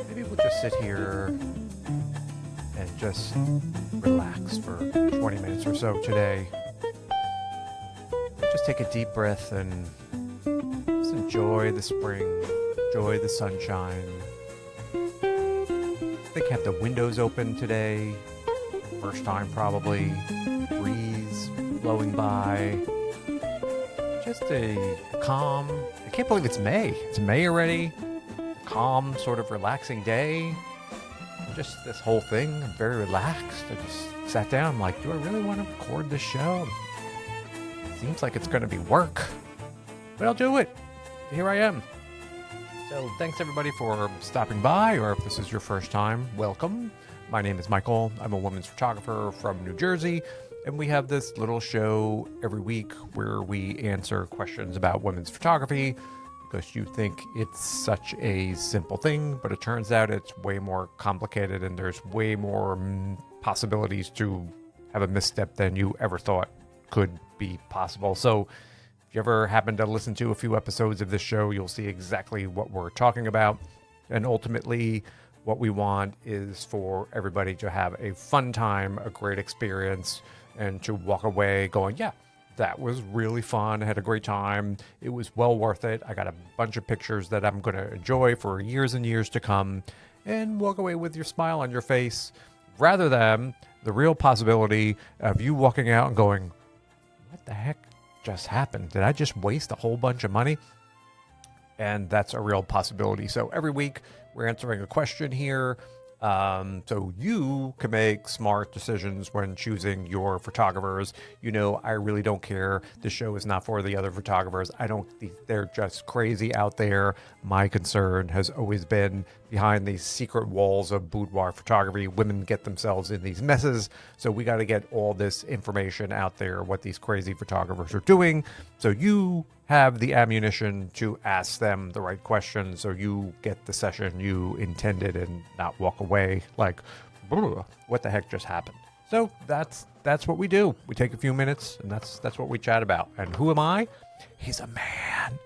Maybe we'll just sit here and just relax for 20 minutes or so today. Just take a deep breath and just enjoy the spring, enjoy the sunshine. I think have the windows open today. First time probably. Breeze blowing by. Just a calm, I can't believe it's May. It's May already. A calm, sort of relaxing day. Just this whole thing, I'm very relaxed. I just sat down, I'm like, do I really want to record this show? Seems like it's going to be work, but I'll do it. Here I am. So thanks everybody for stopping by, or if this is your first time, welcome. My name is Michael. I'm a women's photographer from New Jersey, and we have this little show every week where we answer questions about women's photography because you think it's such a simple thing, but it turns out it's way more complicated and there's way more possibilities to have a misstep than you ever thought could be possible. So if you ever happen to listen to a few episodes of this show, you'll see exactly what we're talking about. And ultimately, what we want is for everybody to have a fun time, a great experience, and to walk away going, yeah, that was really fun. I had a great time. It was well worth it. I got a bunch of pictures that I'm going to enjoy for years and years to come, and walk away with your smile on your face, rather than the real possibility of you walking out and going, what the heck just happened? Did I just waste a whole bunch of money? And that's a real possibility. So every week we're answering a question here. So you can make smart decisions when choosing your photographers. You know, I really don't care. This show is not for the other photographers. They're just crazy out there. My concern has always been behind these secret walls of boudoir photography. Women get themselves in these messes. So we got to get all this information out there, what these crazy photographers are doing. So you have the ammunition to ask them the right questions so you get the session you intended and not walk away like, what the heck just happened? So that's what we do. We take a few minutes and that's what we chat about. And who am I? He's a man.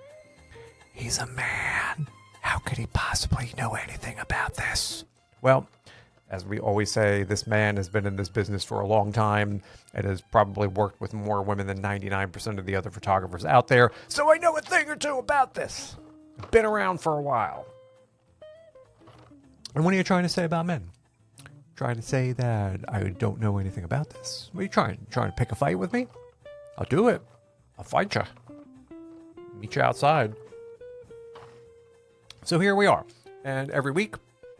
He's a man. How could he possibly know anything about this? Well, as we always say, this man has been in this business for a long time and has probably worked with more women than 99% of the other photographers out there. So I know a thing or two about this. I've been around for a while. And what are you trying to say about men? Trying to say that I don't know anything about this? What are you trying? Trying to pick a fight with me? I'll do it. I'll fight you. Meet you outside. So here we are. And every week,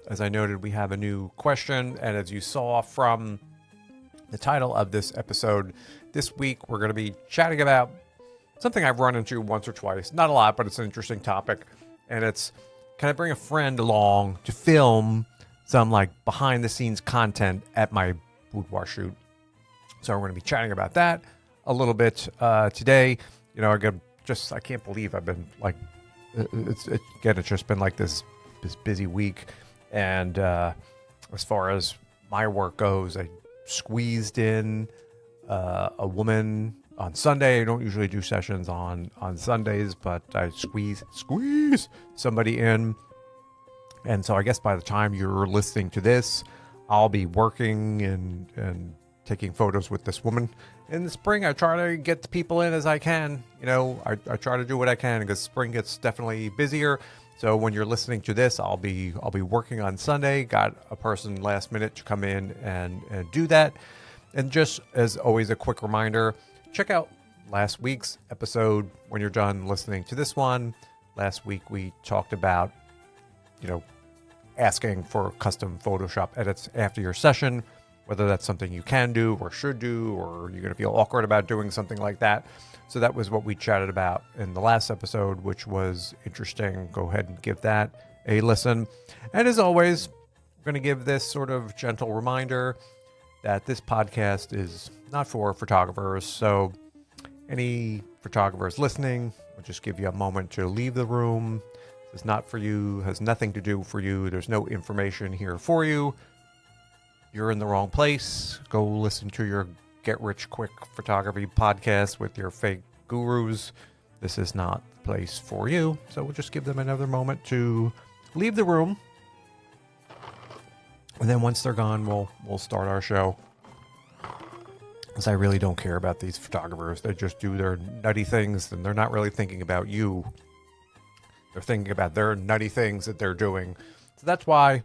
as I noted, we have a new question, and as you saw from the title of this episode, this week we're going to be chatting about something I've run into once or twice. Not a lot, but it's an interesting topic, and it's, can I bring a friend along to film some like behind-the-scenes content at my boudoir shoot? So we're going to be chatting about that a little bit today. You know, I can't believe I've been like, it's just been like this busy week. And as far as my work goes, I squeezed in a woman on Sunday. I don't usually do sessions on Sundays, but I squeeze somebody in. And so I guess by the time you're listening to this, I'll be working and taking photos with this woman. In the spring, I try to get the people in as I can. You know, I try to do what I can because spring gets definitely busier. So when you're listening to this, I'll be working on Sunday. Got a person last minute to come in and do that. And just as always, a quick reminder, check out last week's episode when you're done listening to this one. Last week we talked about, you know, asking for custom Photoshop edits after your session, whether that's something you can do or should do, or you're going to feel awkward about doing something like that. So that was what we chatted about in the last episode, which was interesting. Go ahead and give that a listen. And as always, I'm going to give this sort of gentle reminder that this podcast is not for photographers. So any photographers listening, I'll just give you a moment to leave the room. It's not for you, has nothing to do for you. There's no information here for you. You're in the wrong place. Go listen to your Get Rich Quick photography podcast with your fake gurus. this is not the place for you. So we'll just give them another moment to leave the room. And then once they're gone, we'll start our show. Because I really don't care about these photographers. They just do their nutty things, and they're not really thinking about you. They're thinking about their nutty things that they're doing. So that's why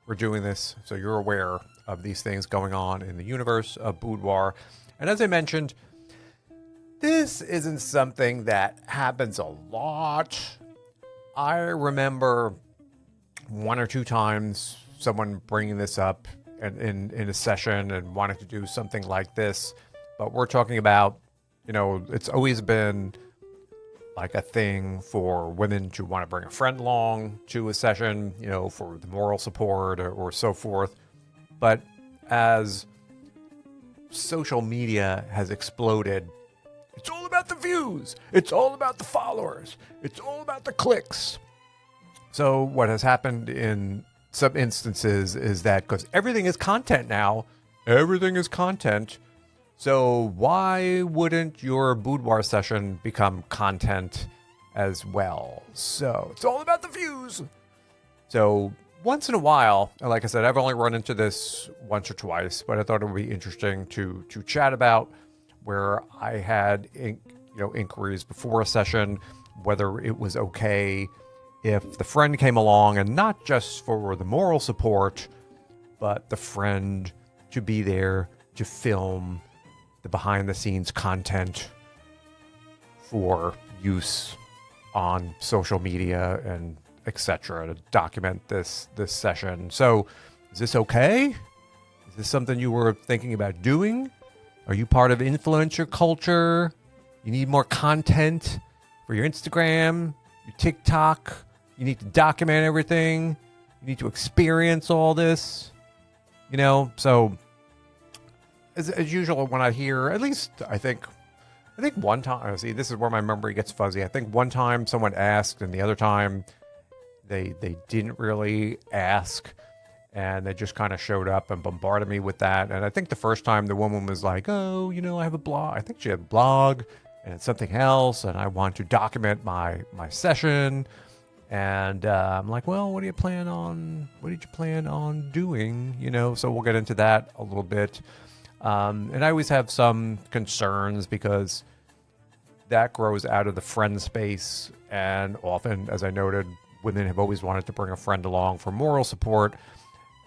we're doing this, so you're aware of these things going on in the universe of Boudoir. And as I mentioned, this isn't something that happens a lot. I remember one or two times someone bringing this up in a session and wanting to do something like this. But we're talking about, it's always been like a thing for women to want to bring a friend along to a session, for the moral support or so forth. But as social media has exploded, it's all about the views. It's all about the followers. It's all about the clicks. So what has happened in some instances is that because everything is content now, everything is content. So why wouldn't your boudoir session become content as well? So it's all about the views. So once in a while, and like I said, I've only run into this once or twice, but I thought it would be interesting to chat about, where I had inquiries before a session whether it was okay if the friend came along, and not just for the moral support, but the friend to be there to film the behind the scenes content for use on social media and etc. to document this session. So is this okay? Is this something you were thinking about doing? Are you part of influencer culture? You need more content for your Instagram, your TikTok. You need to document everything. You need to experience all this. So as usual, when I hear, at least I think one time, see, this is where my memory gets fuzzy. I think one time someone asked, and the other time they didn't really ask, and they just kind of showed up and bombarded me with that. And I think the first time the woman was like, oh, I have a blog. I think she had a blog and it's something else, and I want to document my session. And I'm like, well, what did you plan on doing? So we'll get into that a little bit. And I always have some concerns because that grows out of the friend space. And often, as I noted, women have always wanted to bring a friend along for moral support.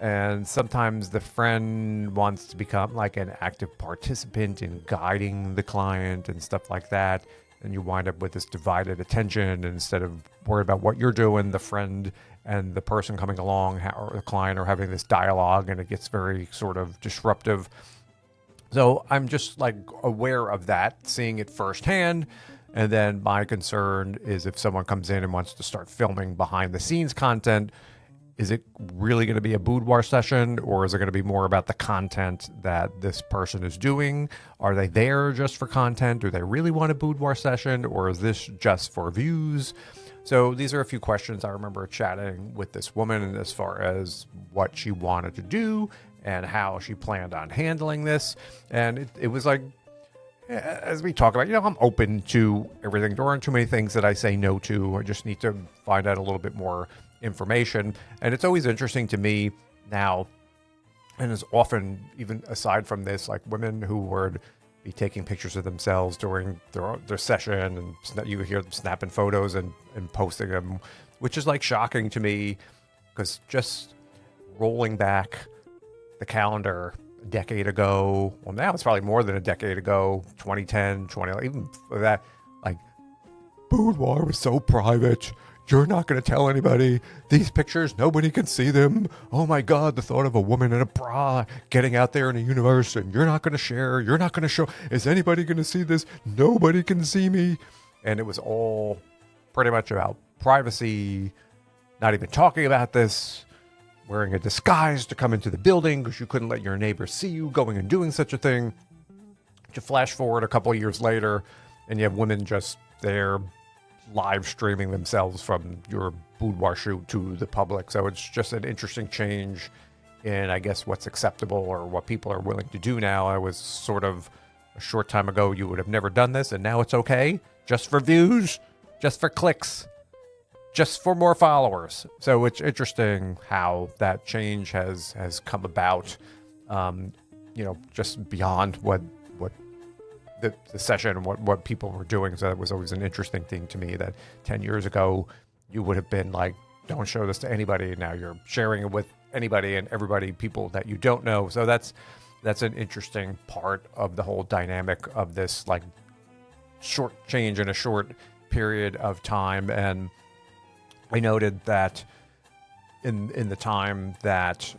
And sometimes the friend wants to become like an active participant in guiding the client and stuff like that. And you wind up with this divided attention. And instead of worried about what you're doing, the friend and the person coming along or the client are having this dialogue, and it gets very sort of disruptive. So I'm just like aware of that, seeing it firsthand. And then my concern is if someone comes in and wants to start filming behind the scenes content, is it really going to be a boudoir session, or is it going to be more about the content that this person is doing? Are they there just for content? Do they really want a boudoir session, or is this just for views? So these are a few questions I remember chatting with this woman as far as what she wanted to do and how she planned on handling this. And it was like, as we talk about, I'm open to everything. There aren't too many things that I say no to. I just need to find out a little bit more information. And it's always interesting to me now, and as often, even aside from this, like women who would be taking pictures of themselves during their session, and you hear them snapping photos and posting them, which is like shocking to me, because just rolling back the calendar a decade ago, well, now it's probably more than a decade ago, 2010, even for that, like, boudoir was so private. You're not going to tell anybody. These pictures, nobody can see them. Oh my God, the thought of a woman in a bra getting out there in the universe, and you're not going to share. You're not going to show. Is anybody going to see this? Nobody can see me. And it was all pretty much about privacy, not even talking about this, wearing a disguise to come into the building because you couldn't let your neighbors see you going and doing such a thing. To flash forward a couple of years later, and you have women just there live streaming themselves from your boudoir shoot to the public. So it's just an interesting change in, I guess, what's acceptable or what people are willing to do now. I was sort of a short time ago you would have never done this, and now it's okay just for views, just for clicks, just for more followers. So it's interesting how that change has come about, just beyond what the session and what people were doing. So that was always an interesting thing to me, that 10 years ago you would have been like, don't show this to anybody. Now you're sharing it with anybody and everybody, people that you don't know. So that's an interesting part of the whole dynamic of this, like, short change in a short period of time. And I noted that in the time that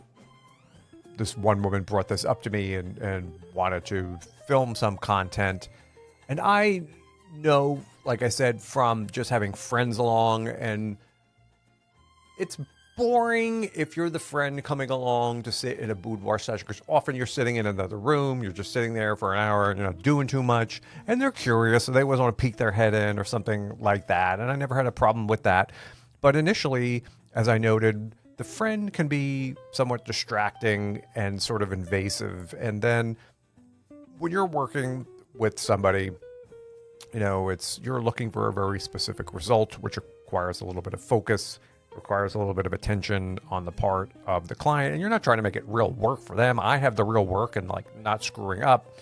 this one woman brought this up to me and wanted to film some content, and I know, like I said, from just having friends along, and it's boring if you're the friend coming along to sit in a boudoir session, because often you're sitting in another room, you're just sitting there for an hour and you're not doing too much, and they're curious, so they always want to peek their head in or something like that. And I never had a problem with that. But initially, as I noted, the friend can be somewhat distracting and sort of invasive. And then when you're working with somebody, you're looking for a very specific result, which requires a little bit of focus, requires a little bit of attention on the part of the client. And you're not trying to make it real work for them. I have the real work and, like, not screwing up.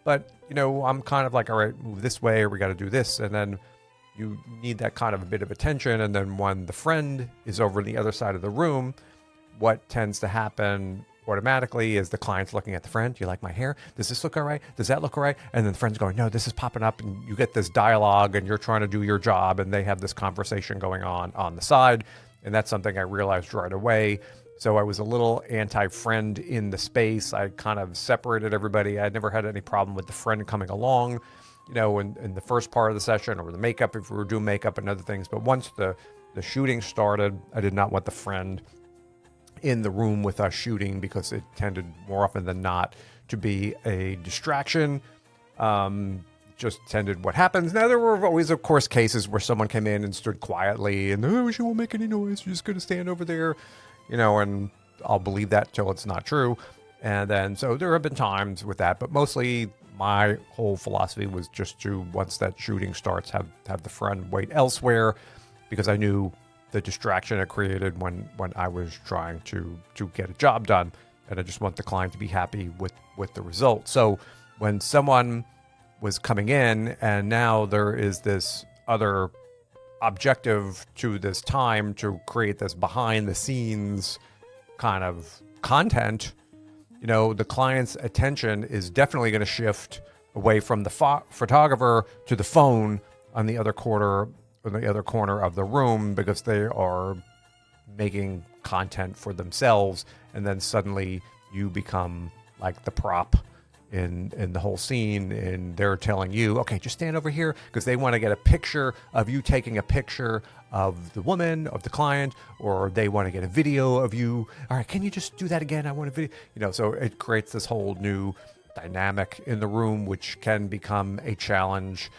But, I'm kind of like, all right, move this way, or we got to do this. And then you need that kind of a bit of attention. And then when the friend is over the other side of the room, what tends to happen automatically is the client's looking at the friend. Do you like my hair? Does this look all right? Does that look all right? And then the friend's going, no, this is popping up. And you get this dialogue, and you're trying to do your job, and they have this conversation going on the side. And that's something I realized right away. So I was a little anti-friend in the space. I kind of separated everybody. I never had any problem with the friend coming along, in the first part of the session, or the makeup, if we were doing makeup and other things. But once the shooting started, I did not want the friend in the room with us shooting, because it tended more often than not to be a distraction. Just tended what happens. Now, there were always, of course, cases where someone came in and stood quietly and, oh, she won't make any noise, you're just going to stand over there, and I'll believe that till it's not true. And then, so there have been times with that, but mostly my whole philosophy was just to, once that shooting starts, have the friend wait elsewhere, because I knew the distraction it created when I was trying to get a job done. And I just want the client to be happy with the result. So when someone was coming in, and now there is this other objective to this time to create this behind the scenes kind of content, the client's attention is definitely going to shift away from the photographer to the phone on the other corner of the room, because they are making content for themselves. And then suddenly you become like the prop in the whole scene, and they're telling you, okay, just stand over here, because they want to get a picture of you taking a picture of the woman, of the client, or they want to get a video of you. All right, can you just do that again? I want a video. So it creates this whole new dynamic in the room, which can become a challenge.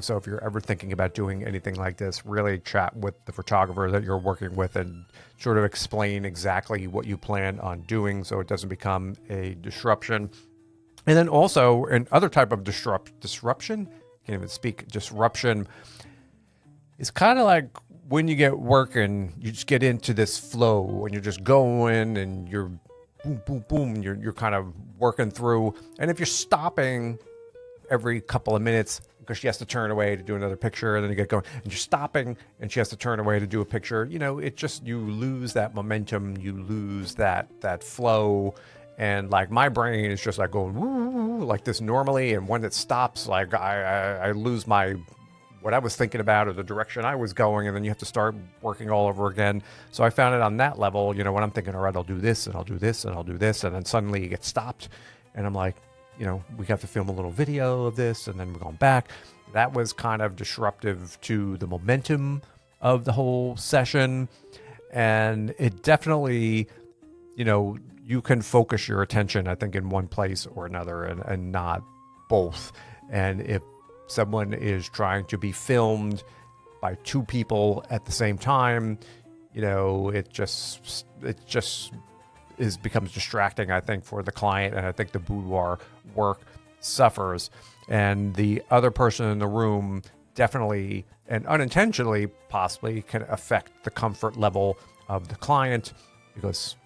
So if you're ever thinking about doing anything like this, really chat with the photographer that you're working with and sort of explain exactly what you plan on doing, so it doesn't become a disruption. And then also another type of disruption, can't even speak, disruption, is kind of like when you get working, you just get into this flow and you're just going and you're boom, boom, boom, and you're kind of working through. And if you're stopping every couple of minutes, because she has to turn away to do another picture, and then you get going, and you're stopping, and she has to turn away to do a picture, it just, you lose that momentum, you lose that flow. And like my brain is just like going woo, like this normally, and when it stops, like I lose what I was thinking about or the direction I was going, and then you have to start working all over again. So I found it on that level, when I'm thinking, all right, I'll do this and I'll do this and I'll do this, and then suddenly you get stopped, and I'm like, we have to film a little video of this, and then we're going back. That was kind of disruptive to the momentum of the whole session, and it definitely, you can focus your attention, I think, in one place or another, and not both. And if someone is trying to be filmed by two people at the same time, it just becomes distracting, I think, for the client. And I think the boudoir work suffers. And the other person in the room definitely and unintentionally possibly can affect the comfort level of the client because,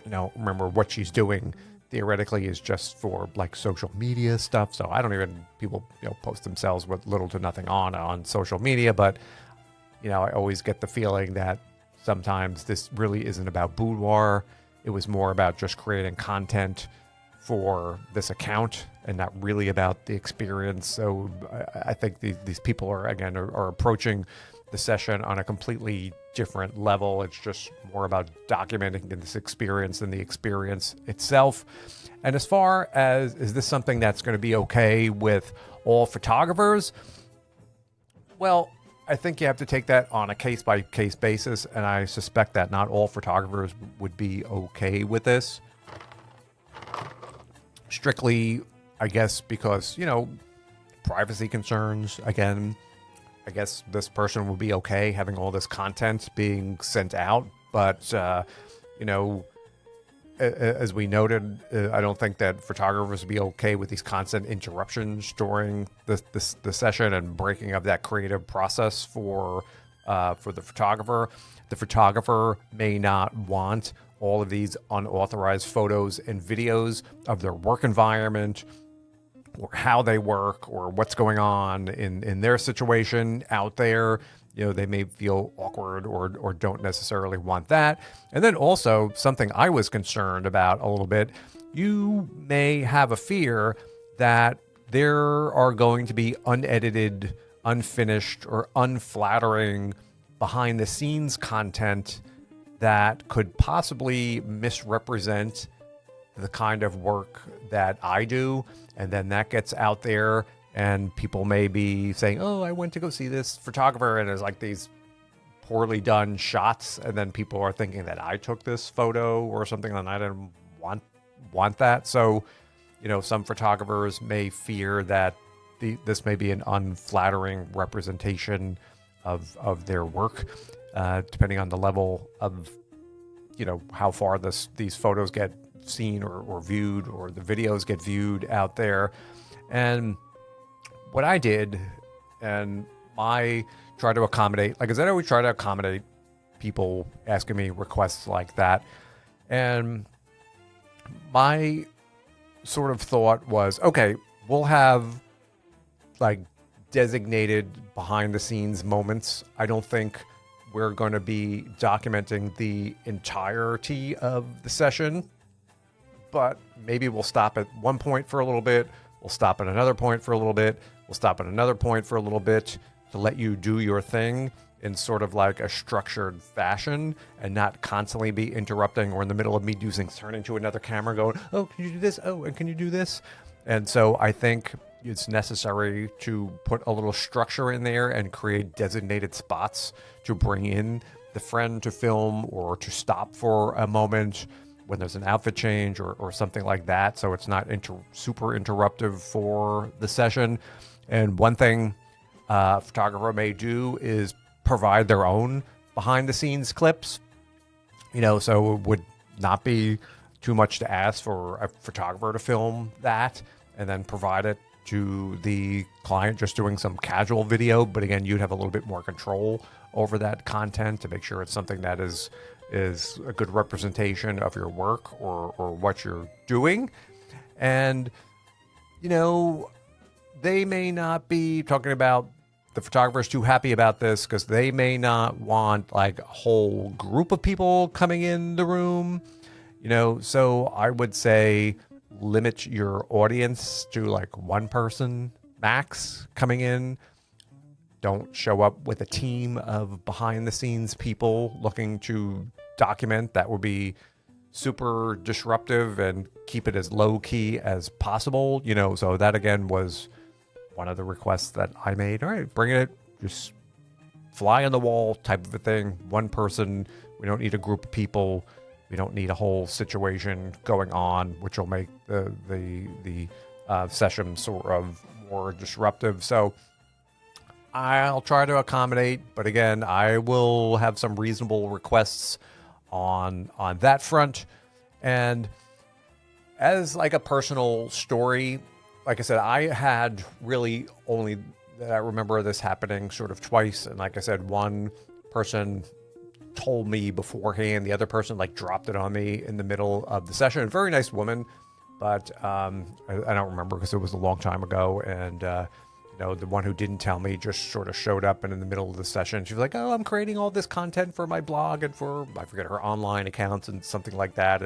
remember what she's doing theoretically is just for like social media stuff. So I don't even, people, post themselves with little to nothing on social media. But, I always get the feeling that sometimes this really isn't about Boudoir. It was more about just creating content for this account and not really about the experience. So I think these people are approaching the session on a completely different level. It's just more about documenting this experience than the experience itself. And as far as, is this something that's going to be okay with all photographers? Well, I think you have to take that on a case-by-case basis, and I suspect that not all photographers would be okay with this. Strictly, I guess, because, privacy concerns. Again, I guess this person would be okay having all this content being sent out. But, as we noted, I don't think that photographers would be okay with these constant interruptions during the session and breaking up that creative process for the photographer. The photographer may not want all of these unauthorized photos and videos of their work environment or how they work or what's going on in their situation out there. They may feel awkward or don't necessarily want that. And then also something I was concerned about a little bit, you may have a fear that there are going to be unedited, unfinished, or unflattering behind the scenes content that could possibly misrepresent the kind of work that I do. And then that gets out there and people may be saying, oh, I went to go see this photographer, and there's like these poorly done shots. And then people are thinking that I took this photo or something, and I didn't want that. So, some photographers may fear that this may be an unflattering representation of their work, depending on the level of, how far these photos get seen or viewed, or the videos get viewed out there. And what I did, and I try to accommodate, like I said, I always try to accommodate people asking me requests like that. And my sort of thought was, okay, we'll have like designated behind the scenes moments. I don't think we're going to be documenting the entirety of the session, but maybe we'll stop at one point for a little bit. We'll stop at another point for a little bit. We'll stop at another point for a little bit to let you do your thing in sort of like a structured fashion and not constantly be interrupting or in the middle of me doing things, turning to another camera going, oh, can you do this? Oh, and can you do this? And so I think it's necessary to put a little structure in there and create designated spots to bring in the friend to film or to stop for a moment when there's an outfit change or something like that. So it's not super interruptive for the session. And one thing a photographer may do is provide their own behind the scenes clips, so it would not be too much to ask for a photographer to film that and then provide it to the client just doing some casual video. But again, you'd have a little bit more control over that content to make sure it's something that is a good representation of your work or what you're doing. And, they may not be talking about, the photographer's too happy about this because they may not want like a whole group of people coming in the room, so I would say limit your audience to like one person max coming in. Don't show up with a team of behind the scenes people looking to document. That would be super disruptive, and keep it as low key as possible. So that again was one of the requests that I made. All right, bring it, just fly on the wall type of a thing. One person. We don't need a group of people. We don't need a whole situation going on, which will make the session sort of more disruptive. So I'll try to accommodate, but again, I will have some reasonable requests on that front. And as like a personal story, like I said, I had really only, I remember this happening sort of twice. And like I said, one person told me beforehand, the other person like dropped it on me in the middle of the session. A very nice woman, but I don't remember because it was a long time ago. And, the one who didn't tell me just sort of showed up, and in the middle of the session, she was like, "Oh, I'm creating all this content for my blog and for, I forget, her online accounts and something like that."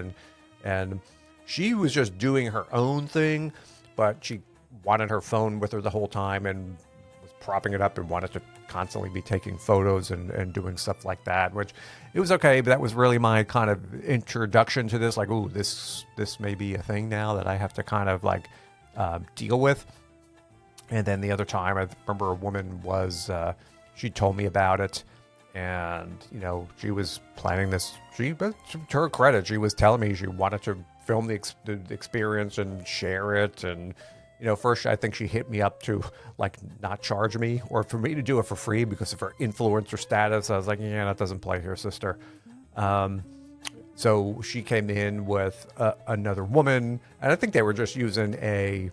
And she was just doing her own thing, but she wanted her phone with her the whole time and was propping it up and wanted to constantly be taking photos and doing stuff like that, which it was okay. But that was really my kind of introduction to this, like, ooh, this may be a thing now that I have to kind of like deal with. And then the other time, I remember a woman was, she told me about it, and, she was planning this. To her credit, she was telling me she wanted to film the experience and share it. And, first, I think she hit me up to, like, not charge me or for me to do it for free because of her influencer status. I was like, yeah, that doesn't play here, sister. So she came in with another woman, and I think they were just using a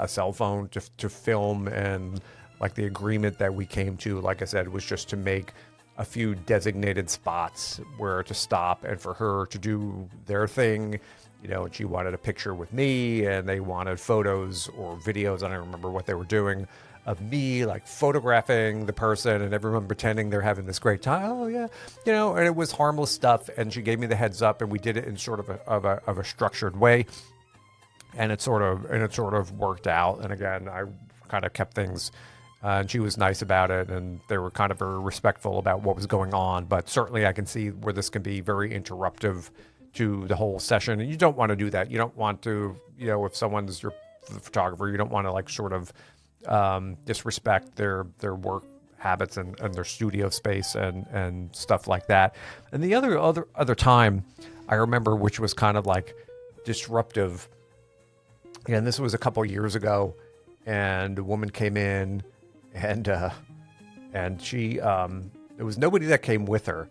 cell phone to film, and like the agreement that we came to, like I said, was just to make a few designated spots where to stop and for her to do their thing, and she wanted a picture with me, and they wanted photos or videos, I don't remember what they were doing, of me like photographing the person and everyone pretending they're having this great time. Oh yeah, and it was harmless stuff, and she gave me the heads up, and we did it in sort of a structured way. And it sort of worked out. And again, I kind of kept things, and she was nice about it, and they were kind of very respectful about what was going on. But certainly I can see where this can be very interruptive to the whole session. And you don't want to do that. You don't want to, if someone's your photographer, you don't want to like sort of disrespect their work habits and their studio space and stuff like that. And the other time I remember, which was kind of like disruptive, and this was a couple years ago, and a woman came in, and she there was nobody that came with her,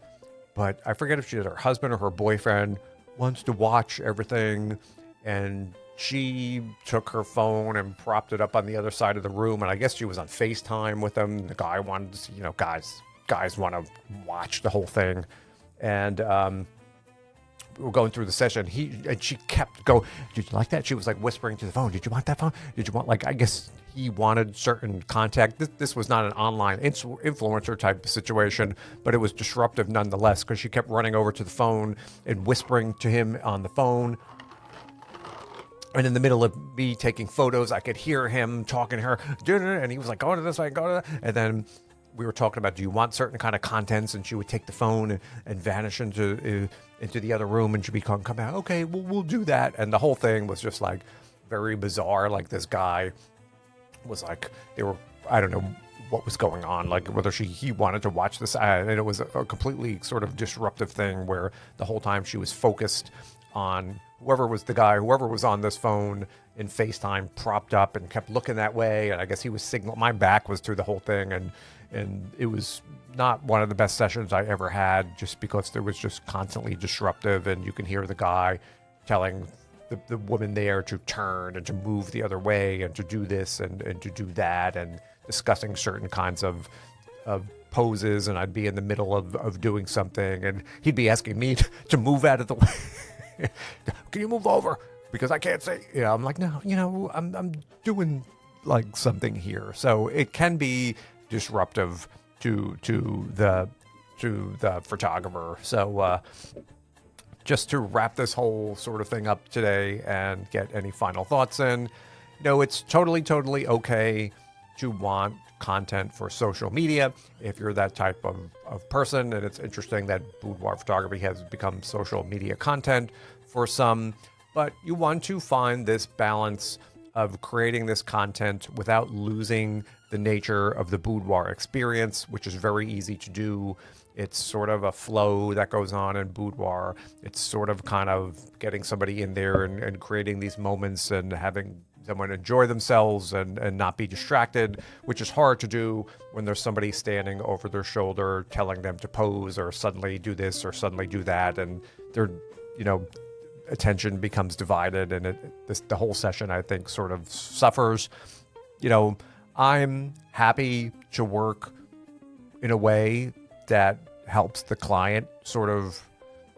but I forget if she had her husband or her boyfriend wants to watch everything, and she took her phone and propped it up on the other side of the room, and I guess she was on FaceTime with them. The guy wanted to, guys want to watch the whole thing, and we were going through the session. She kept going, "Did you like that?" She was like whispering to the phone, "Did you want that phone? Did you want," like, I guess he wanted certain contact. This was not an online influencer type situation, but it was disruptive nonetheless, because she kept running over to the phone and whispering to him on the phone. And in the middle of me taking photos, I could hear him talking to her, and he was like, "Go to this way, go to that." And then we were talking about, do you want certain kind of contents? And she would take the phone and vanish into the other room, and she'd be come back. Okay, we'll do that. And the whole thing was just like very bizarre. Like, this guy was like, I don't know what was going on, like whether he wanted to watch this. And it was a completely sort of disruptive thing where the whole time she was focused on whoever was on this phone in FaceTime, propped up and kept looking that way. And I guess he was my back was to the whole thing. And it was not one of the best sessions I ever had, just because there was just constantly disruptive, and you can hear the guy telling the woman there to turn and to move the other way and to do this and to do that, and discussing certain kinds of poses. And I'd be in the middle of doing something, and he'd be asking me to move out of the way. Can you move over? Because I can't see. I'm like, no, I'm doing like something here. So it can be disruptive to the photographer. So just to wrap this whole sort of thing up today and get any final thoughts in, it's totally okay to want content for social media if you're that type of person. And it's interesting that boudoir photography has become social media content for some, but you want to find this balance of creating this content without losing the nature of the boudoir experience, which is very easy to do. It's sort of a flow that goes on in boudoir. It's sort of kind of getting somebody in there and creating these moments and having someone enjoy themselves and not be distracted, which is hard to do when there's somebody standing over their shoulder telling them to pose or suddenly do this or suddenly do that. And they're, attention becomes divided, and the whole session, I think, sort of suffers. I'm happy to work in a way that helps the client sort of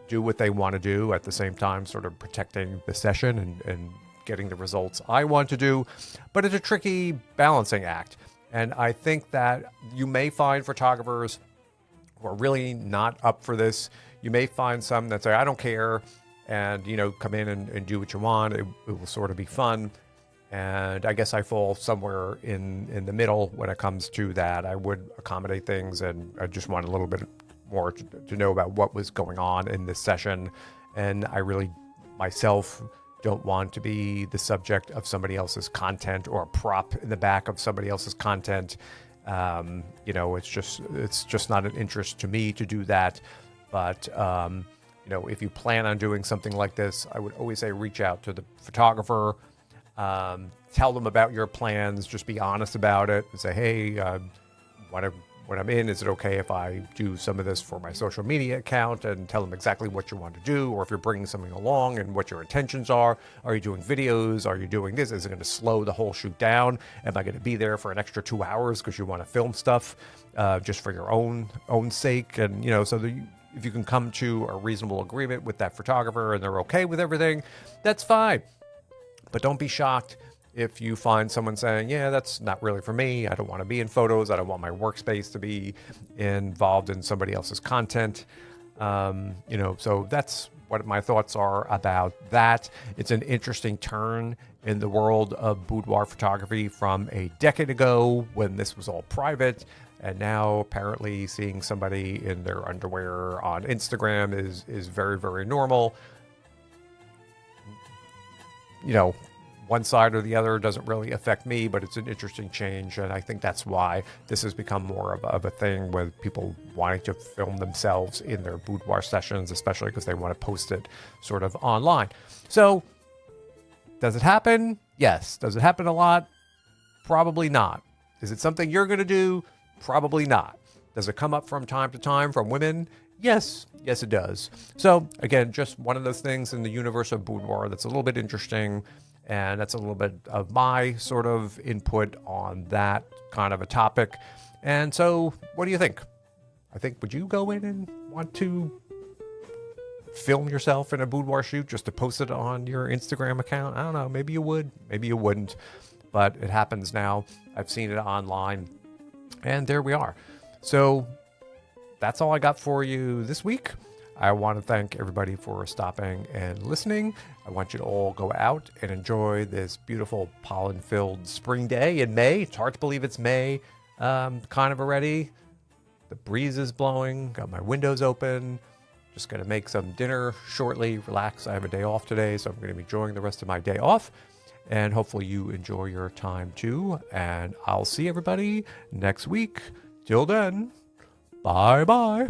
do what they want to do, at the same time sort of protecting the session and getting the results I want to do. But it's a tricky balancing act. And I think that you may find photographers who are really not up for this. You may find some that say, I don't care, and, come in and do what you want. It will sort of be fun. And I guess I fall somewhere in the middle when it comes to that. I would accommodate things, and I just want a little bit more to know about what was going on in this session. And I really, myself, don't want to be the subject of somebody else's content or a prop in the back of somebody else's content. It's just not an interest to me to do that. But, if you plan on doing something like this, I would always say reach out to the photographer, tell them about your plans, just be honest about it, and say, hey, when I'm in, is it okay if I do some of this for my social media account, and tell them exactly what you want to do, or if you're bringing something along and what your intentions are. Are you doing videos? Are you doing this? Is it going to slow the whole shoot down? Am I going to be there for an extra 2 hours because you want to film stuff just for your own sake? And, if you can come to a reasonable agreement with that photographer and they're okay with everything, that's fine. But don't be shocked if you find someone saying, yeah, that's not really for me. I don't want to be in photos. I don't want my workspace to be involved in somebody else's content. So that's what my thoughts are about that. It's an interesting turn in the world of boudoir photography from a decade ago when this was all private. And now apparently seeing somebody in their underwear on Instagram is very, very normal. One side or the other doesn't really affect me, but it's an interesting change. And I think that's why this has become more of a thing with people wanting to film themselves in their boudoir sessions, especially because they want to post it sort of online. So does it happen? Yes. Does it happen a lot? Probably not. Is it something you're going to do? Probably not. Does it come up from time to time from women? Yes. Yes, it does. So again, just one of those things in the universe of boudoir that's a little bit interesting. And that's a little bit of my sort of input on that kind of a topic. And so what do you think? Would you go in and want to film yourself in a boudoir shoot just to post it on your Instagram account? I don't know. Maybe you would, maybe you wouldn't, but it happens now. I've seen it online, and there we are. So that's all I got for you this week. I want to thank everybody for stopping and listening. I want you to all go out and enjoy this beautiful pollen-filled spring day in May. It's hard to believe it's May kind of already. The breeze is blowing. Got my windows open. Just going to make some dinner shortly. Relax. I have a day off today, so I'm going to be enjoying the rest of my day off. And hopefully you enjoy your time too. And I'll see everybody next week. Till then, bye-bye.